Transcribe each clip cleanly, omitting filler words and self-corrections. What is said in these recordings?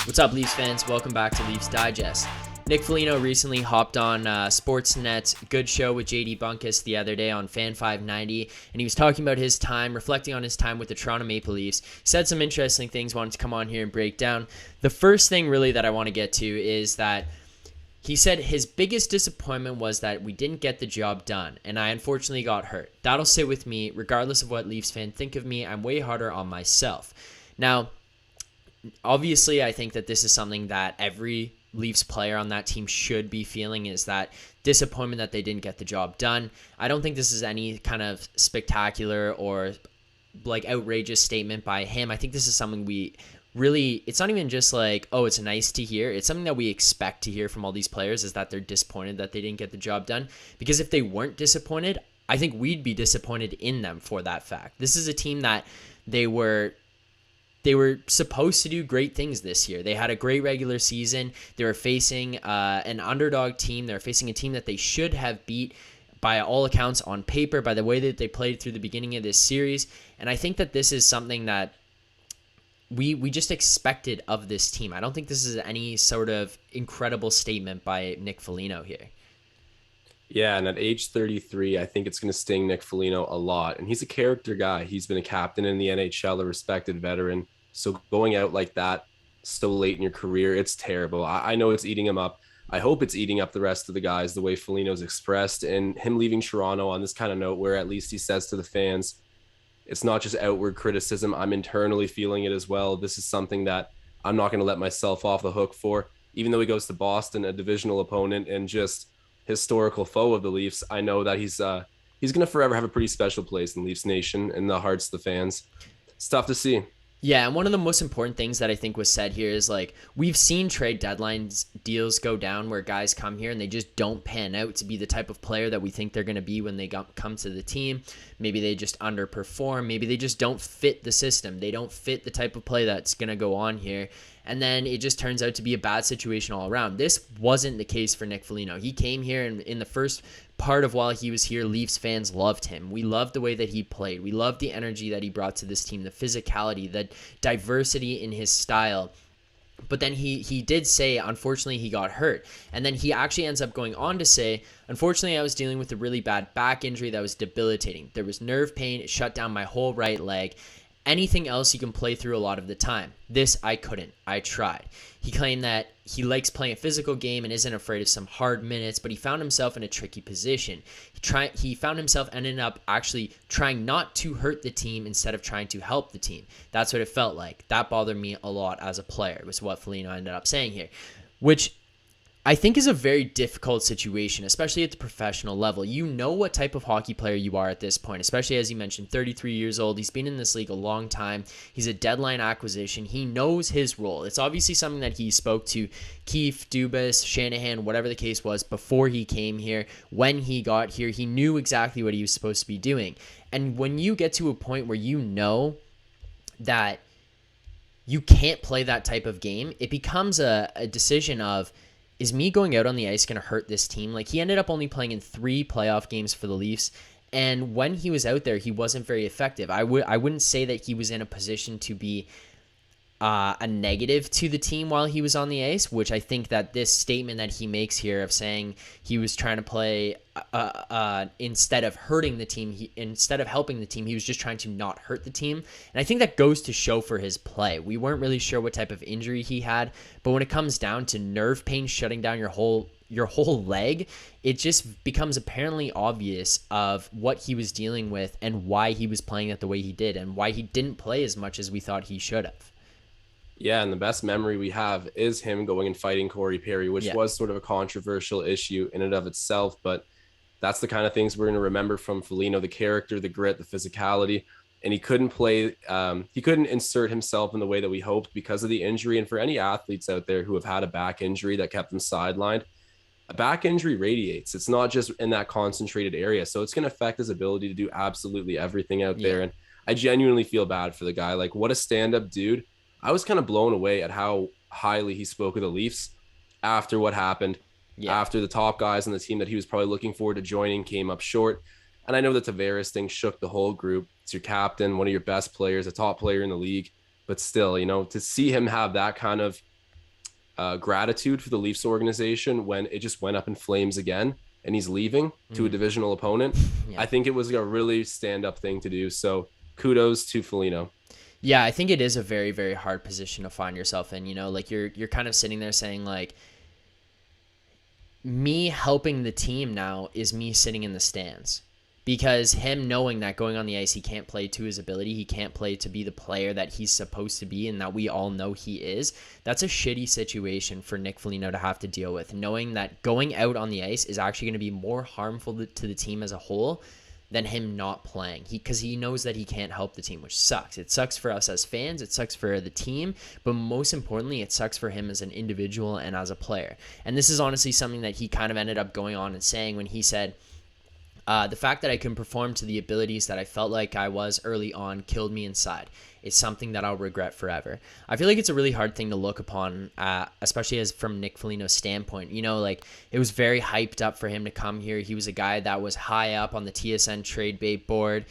What's up, Leafs fans? Welcome back to Leafs Digest. Nick Foligno recently hopped on Sportsnet's Good Show with JD Bunkus the other day on Fan 590, and he was talking about his time, reflecting on his time with the Toronto Maple Leafs. He said some interesting things, wanted to come on here and break down. The first thing really that I want to get to is that he said his biggest disappointment was that we didn't get the job done, and I unfortunately got hurt. That'll sit with me, regardless of what Leafs fans think of me. I'm way harder on myself. Now, obviously, I think that this is something that every Leafs player on that team should be feeling, is that disappointment that they didn't get the job done. I don't think this is any kind of spectacular or like outrageous statement by him. I think this is something we really, it's not even just like, oh, it's nice to hear. It's something that we expect to hear from all these players, is that they're disappointed that they didn't get the job done. Because if they weren't disappointed, I think we'd be disappointed in them for that fact. This is a team that they were supposed to do great things this year. They had a great regular season. They were facing an underdog team. They were facing a team that they should have beat by all accounts on paper, by the way that they played through the beginning of this series. And I think that this is something that we just expected of this team. I don't think this is any sort of incredible statement by Nick Foligno here. Yeah, and at age 33, I think it's going to sting Nick Foligno a lot. And he's a character guy. He's been a captain in the NHL, a respected veteran. So going out like that so late in your career, it's terrible. I know it's eating him up. I hope it's eating up the rest of the guys the way Foligno's expressed. And him leaving Toronto on this kind of note where at least he says to the fans, it's not just outward criticism. I'm internally feeling it as well. This is something that I'm not going to let myself off the hook for. Even though he goes to Boston, a divisional opponent, and just historical foe of the Leafs, I know that he's going to forever have a pretty special place in Leafs Nation and the hearts of the fans. It's tough to see. Yeah, and one of the most important things that I think was said here is, like, we've seen trade deadlines deals go down where guys come here and they just don't pan out to be the type of player that we think they're going to be when they come to the team. Maybe they just underperform. Maybe they just don't fit the system. They don't fit the type of play that's going to go on here. And then it just turns out to be a bad situation all around. This wasn't the case for Nick Foligno. He came here, and in the first part of while he was here, Leafs fans loved him. We loved the way that he played. We loved the energy that he brought to this team, the physicality, the diversity in his style. But then he did say, unfortunately, he got hurt. And then he actually ends up going on to say, unfortunately, I was dealing with a really bad back injury that was debilitating. There was nerve pain. It shut down my whole right leg. Anything else you can play through a lot of the time. This, I couldn't. I tried. He claimed that he likes playing a physical game and isn't afraid of some hard minutes, but he found himself in a tricky position. He found himself ending up actually trying not to hurt the team instead of trying to help the team. That's what it felt like. That bothered me a lot as a player, was what Foligno ended up saying here, which I think is a very difficult situation, especially at the professional level. You know what type of hockey player you are at this point, especially as you mentioned, 33 years old. He's been in this league a long time. He's a deadline acquisition. He knows his role. It's obviously something that he spoke to Keefe, Dubas, Shanahan, whatever the case was, before he came here. When he got here, he knew exactly what he was supposed to be doing. And when you get to a point where you know that you can't play that type of game, it becomes a decision of, is me going out on the ice going to hurt this team? Like, he ended up only playing in 3 playoff games for the Leafs, and when he was out there, he wasn't very effective. I wouldn't say that he was in a position to be a negative to the team while he was on the ice, which I think that this statement that he makes here of saying he was trying to play instead of hurting the team, instead of helping the team, he was just trying to not hurt the team. And I think that goes to show for his play. We weren't really sure what type of injury he had, but when it comes down to nerve pain shutting down your whole leg, it just becomes apparently obvious of what he was dealing with and why he was playing it the way he did and why he didn't play as much as we thought he should have. Yeah, and the best memory we have is him going and fighting Corey Perry, which was sort of a controversial issue in and of itself. But that's the kind of things we're going to remember from Foligno: the character, the grit, the physicality. And he couldn't play, he couldn't insert himself in the way that we hoped because of the injury. And for any athletes out there who have had a back injury that kept them sidelined, a back injury radiates. It's not just in that concentrated area. So it's going to affect his ability to do absolutely everything out there. And I genuinely feel bad for the guy. Like, what a stand-up dude. I was kind of blown away at how highly he spoke of the Leafs after what happened, after the top guys on the team that he was probably looking forward to joining came up short. And I know the Tavares thing shook the whole group. It's your captain, one of your best players, a top player in the league. But still, you know, to see him have that kind of gratitude for the Leafs organization when it just went up in flames again and he's leaving to a divisional opponent. Yeah. I think it was a really stand-up thing to do. So kudos to Foligno. Yeah, I think it is a very, very hard position to find yourself in. Like you're kind of sitting there saying like, me helping the team now is me sitting in the stands. Because him knowing that going on the ice, he can't play to his ability, he can't play to be the player that he's supposed to be and that we all know he is, that's a shitty situation for Nick Foligno to have to deal with. Knowing that going out on the ice is actually going to be more harmful to the team as a whole than him not playing. Because he knows that he can't help the team, which sucks. It sucks for us as fans, it sucks for the team, but most importantly, it sucks for him as an individual and as a player. And this is honestly something that he kind of ended up going on and saying when he said, the fact that I can perform to the abilities that I felt like I was early on killed me inside. It's something that I'll regret forever. I feel like it's a really hard thing to look upon, especially as from Nick Foligno's standpoint. Like it was very hyped up for him to come here. He was a guy that was high up on the TSN trade bait board.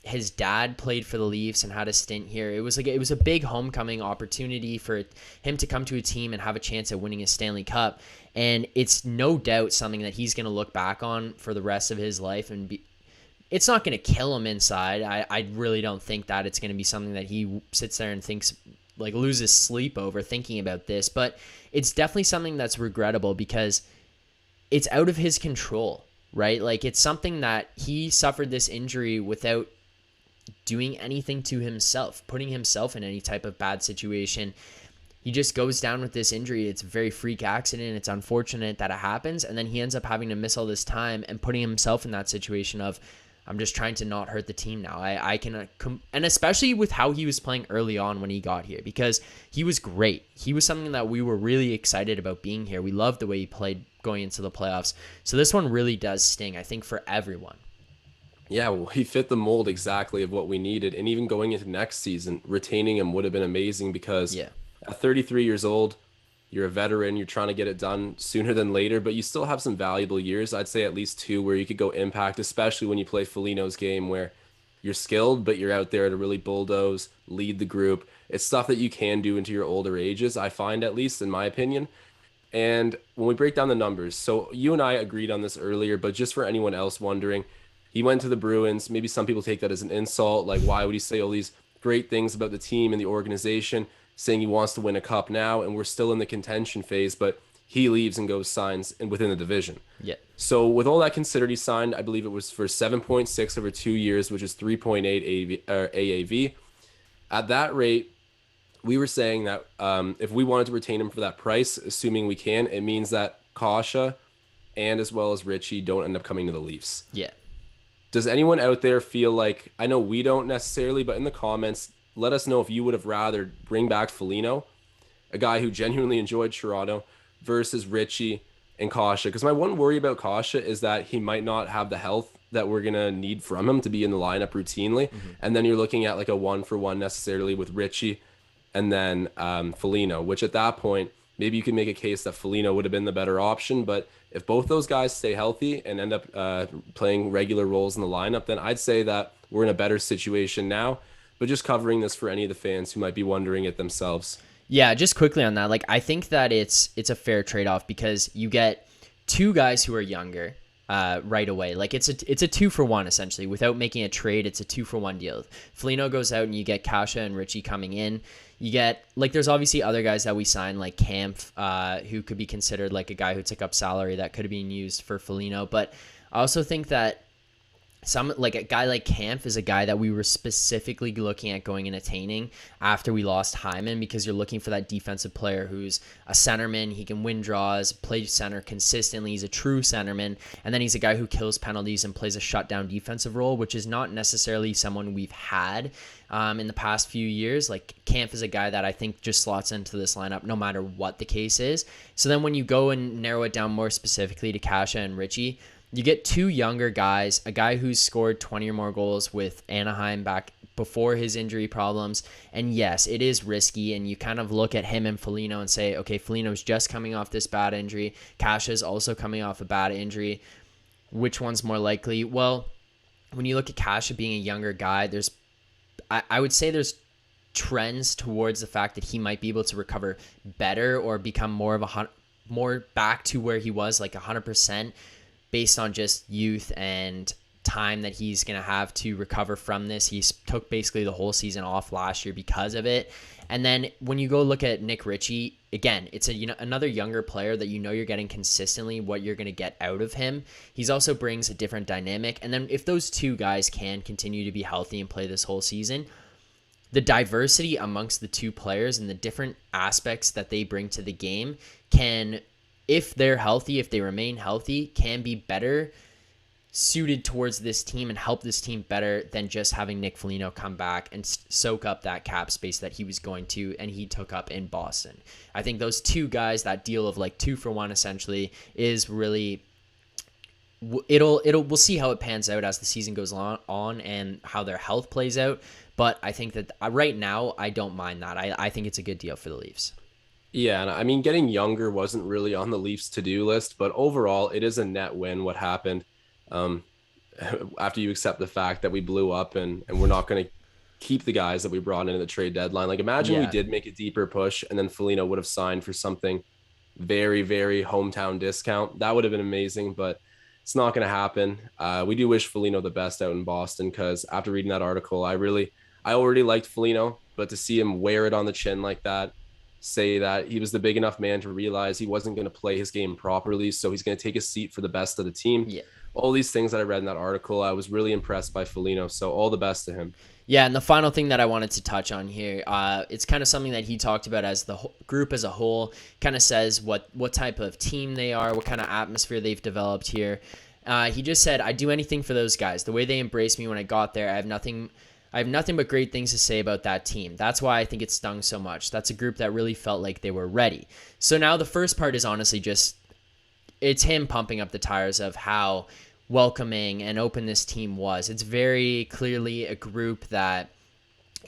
His dad played for the Leafs and had a stint here. It was a big homecoming opportunity for him to come to a team and have a chance at winning a Stanley Cup. And it's no doubt something that he's going to look back on for the rest of his life and be. It's not going to kill him inside. I really don't think that it's going to be something that he sits there and thinks, like loses sleep over thinking about this. But it's definitely something that's regrettable because it's out of his control, right? Like it's something that he suffered this injury without doing anything to himself, putting himself in any type of bad situation. He just goes down with this injury. It's a very freak accident. It's unfortunate that it happens. And then he ends up having to miss all this time and putting himself in that situation of, I'm just trying to not hurt the team now. I can, and especially with how he was playing early on when he got here, because he was great. He was something that we were really excited about being here. We loved the way he played going into the playoffs. So this one really does sting, I think, for everyone. Yeah, well, he fit the mold exactly of what we needed. And even going into next season, retaining him would have been amazing because at 33 years old, you're a veteran, you're trying to get it done sooner than later, but you still have some valuable years. I'd say at least 2 where you could go impact, especially when you play Foligno's game where you're skilled, but you're out there to really bulldoze, lead the group. It's stuff that you can do into your older ages, I find, at least in my opinion. And when we break down the numbers, so you and I agreed on this earlier, but just for anyone else wondering, he went to the Bruins. Maybe some people take that as an insult. Like, why would he say all these great things about the team and the organization, saying he wants to win a cup now, and we're still in the contention phase, but he leaves and goes signs within the division. Yeah. So with all that considered, he signed, I believe it was for 7.6 over 2 years, which is 3.8 AAV. At that rate, we were saying that if we wanted to retain him for that price, assuming we can, it means that Kasha and as well as Richie don't end up coming to the Leafs. Yeah. Does anyone out there feel like, I know we don't necessarily, but in the comments, let us know if you would have rather bring back Foligno, a guy who genuinely enjoyed Toronto, versus Richie and Kasha. Because my one worry about Kasha is that he might not have the health that we're going to need from him to be in the lineup routinely. Mm-hmm. And then you're looking at like a 1-for-1 necessarily with Richie and then Foligno, which at that point, maybe you could make a case that Foligno would have been the better option. But if both those guys stay healthy and end up playing regular roles in the lineup, then I'd say that we're in a better situation now. But just covering this for any of the fans who might be wondering it themselves. Yeah, just quickly on that. Like, I think that it's a fair trade-off because you get 2 guys who are younger right away. Like, it's a 2-for-1 essentially. Without making a trade, it's a 2-for-1 deal. Foligno goes out and you get Kasha and Richie coming in. You get, like, there's obviously other guys that we signed, like Kampf, who could be considered like a guy who took up salary that could have been used for Foligno. But I also think that like a guy like Kampf is a guy that we were specifically looking at going and attaining after we lost Hyman, because you're looking for that defensive player who's a centerman. He can win draws, play center consistently. He's a true centerman. And then he's a guy who kills penalties and plays a shutdown defensive role, which is not necessarily someone we've had in the past few years. Like, Kampf is a guy that I think just slots into this lineup no matter what the case is. So then when you go and narrow it down more specifically to Kasha and Richie, you get 2 younger guys, a guy who's scored 20 or more goals with Anaheim back before his injury problems. And yes, it is risky, and you kind of look at him and Foligno and say, okay, Foligno's just coming off this bad injury. Kasha's also coming off a bad injury. Which one's more likely? Well, when you look at Kasha being a younger guy, I would say there's trends towards the fact that he might be able to recover better or become more back to where he was, like 100%, based on just youth and time that he's going to have to recover from this. He took basically the whole season off last year because of it. And then when you go look at Nick Ritchie, again, it's another younger player that you're getting consistently what you're going to get out of him. He's also brings a different dynamic. And then if those two guys can continue to be healthy and play this whole season, the diversity amongst the two players and the different aspects that they bring to the game can, if they're healthy, if they remain healthy, can be better suited towards this team and help this team better than just having Nick Foligno come back and soak up that cap space that he was going to and he took up in Boston. I think those two guys, that deal of like 2 for 1 essentially, is really we'll see how it pans out as the season goes on and how their health plays out. But I think that right now I don't mind that. I think it's a good deal for the Leafs. Yeah, and I mean, getting younger wasn't really on the Leafs to-do list, but overall it is a net win what happened. After you accept the fact that we blew up and we're not going to keep the guys that we brought in at the trade deadline. Like, imagine we did make a deeper push and then Foligno would have signed for something very, very hometown discount. That would have been amazing, but it's not going to happen. We do wish Foligno the best out in Boston, because after reading that article, I already liked Foligno, but to see him wear it on the chin like that, say that he was the big enough man to realize he wasn't going to play his game properly, so he's going to take a seat for the best of the team. Yeah. All these things that I read in that article, I was really impressed by Foligno, so all the best to him. Yeah, and the final thing that I wanted to touch on here, it's kind of something that he talked about as the group as a whole, kind of says what type of team they are, what kind of atmosphere they've developed here. He just said, "I'd do anything for those guys. The way they embraced me when I got there, I have nothing but great things to say about that team. That's why I think it stung so much. That's a group that really felt like they were ready." So now the first part is honestly just, it's him pumping up the tires of how welcoming and open this team was. It's very clearly a group that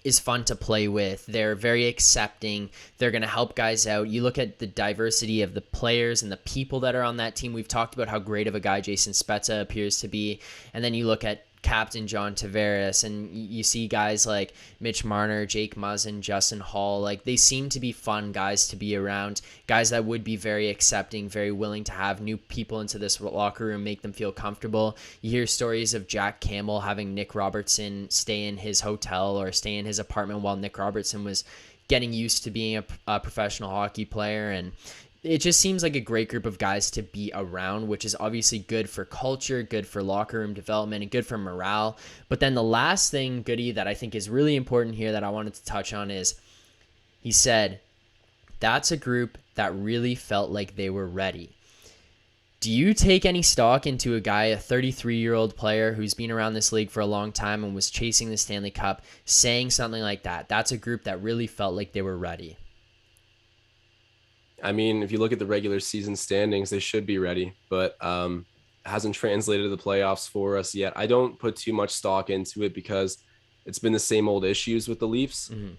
is fun to play with. They're very accepting. They're going to help guys out. You look at the diversity of the players and the people that are on that team. We've talked about how great of a guy Jason Spezza appears to be. And then you look at Captain John Tavares, and you see guys like Mitch Marner, Jake Muzzin, Justin Hall. Like, they seem to be fun guys to be around, guys that would be very accepting, very willing to have new people into this locker room, make them feel comfortable. You hear stories of Jack Campbell having Nick Robertson stay in his hotel or stay in his apartment while Nick Robertson was getting used to being a professional hockey player. And it just seems like a great group of guys to be around, which is obviously good for culture, good for locker room development, and good for morale. But then the last thing, Goody, that I think is really important here that I wanted to touch on is, he said, that's a group that really felt like they were ready. Do you take any stock into a guy, a 33-year-old player who's been around this league for a long time and was chasing the Stanley Cup, saying something like that? That's a group that really felt like they were ready. I mean, if you look at the regular season standings, they should be ready, but hasn't translated to the playoffs for us yet. I don't put too much stock into it because it's been the same old issues with the Leafs. Mm-hmm.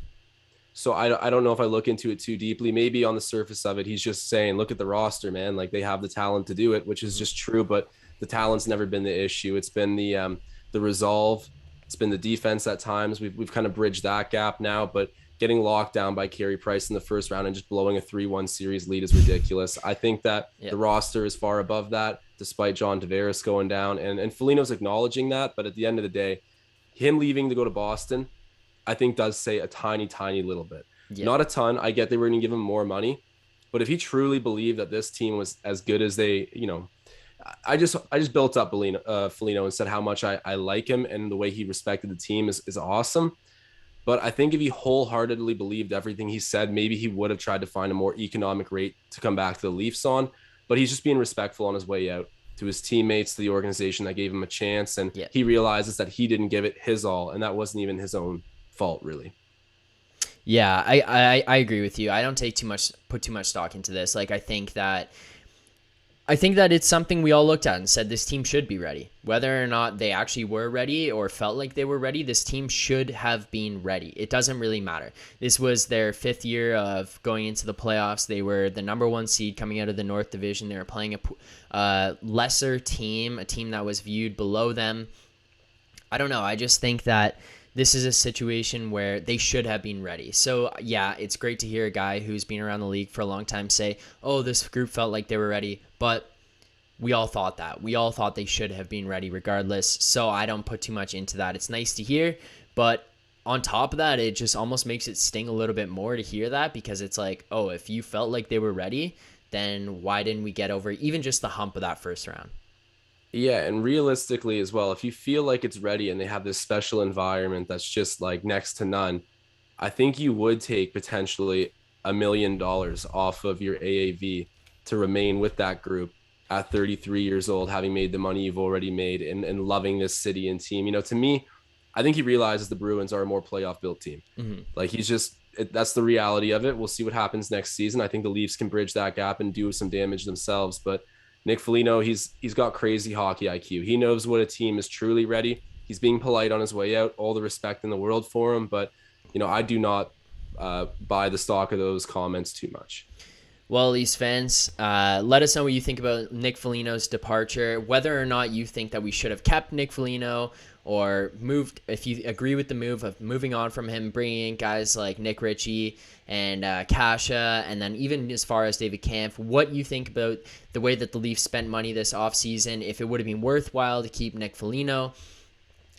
So I don't know if I look into it too deeply. Maybe on the surface of it, he's just saying, look at the roster, man. Like, they have the talent to do it, which is just true, but the talent's never been the issue. It's been the resolve. It's been the defense at times. We've kind of bridged that gap now, but getting locked down by Carey Price in the first round and just blowing a 3-1 series lead is ridiculous. I think that the roster is far above that, despite John Tavares going down. And Foligno's acknowledging that, but at the end of the day, him leaving to go to Boston, I think does say a tiny, tiny little bit. Yeah. Not a ton. I get they were going to give him more money, but if he truly believed that this team was as good as they, I just built up Foligno and said how much I like him, and the way he respected the team is awesome. But I think if he wholeheartedly believed everything he said, maybe he would have tried to find a more economic rate to come back to the Leafs on. But he's just being respectful on his way out to his teammates, to the organization that gave him a chance. And he realizes that he didn't give it his all, and that wasn't even his own fault, really. Yeah, I agree with you. I don't put too much stock into this. Like, I think that it's something we all looked at and said this team should be ready. Whether or not they actually were ready or felt like they were ready, this team should have been ready. It doesn't really matter. This was their 5th year of going into the playoffs. They were the number 1 seed coming out of the North Division. They were playing a lesser team, a team that was viewed below them. I don't know. I just think that this is a situation where they should have been ready. So yeah, it's great to hear a guy who's been around the league for a long time say, oh, this group felt like they were ready, but we all thought that. We all thought they should have been ready regardless, so I don't put too much into that. It's nice to hear, but on top of that, it just almost makes it sting a little bit more to hear that, because it's like, oh, if you felt like they were ready, then why didn't we get over even just the hump of that first round? Yeah, and realistically as well, if you feel like it's ready and they have this special environment that's just like next to none, I think you would take potentially $1 million off of your AAV to remain with that group at 33 years old, having made the money you've already made and loving this city and team. You know, to me, I think he realizes the Bruins are a more playoff built team. Like he's just, that's the reality of it. We'll see what happens next season. I think the Leafs can bridge that gap and do some damage themselves. But Nick Foligno, he's got crazy hockey IQ. He knows what a team is truly ready. He's being polite on his way out. All the respect in the world for him. But, you know, I do not buy the stock of those comments too much. Well, Leafs fans, let us know what you think about Nick Foligno's departure, whether or not you think that we should have kept Nick Foligno or moved, if you agree with the move of moving on from him, bringing in guys like Nick Ritchie and Kasha, and then even as far as David Kampf, what you think about the way that the Leafs spent money this offseason, if it would have been worthwhile to keep Nick Foligno.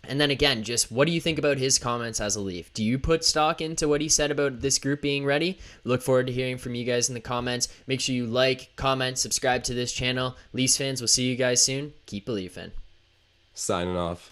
And then again, just what do you think about his comments as a Leaf? Do you put stock into what he said about this group being ready? Look forward to hearing from you guys in the comments. Make sure you like, comment, subscribe to this channel. Leafs fans, we'll see you guys soon. Keep believing. Signing off.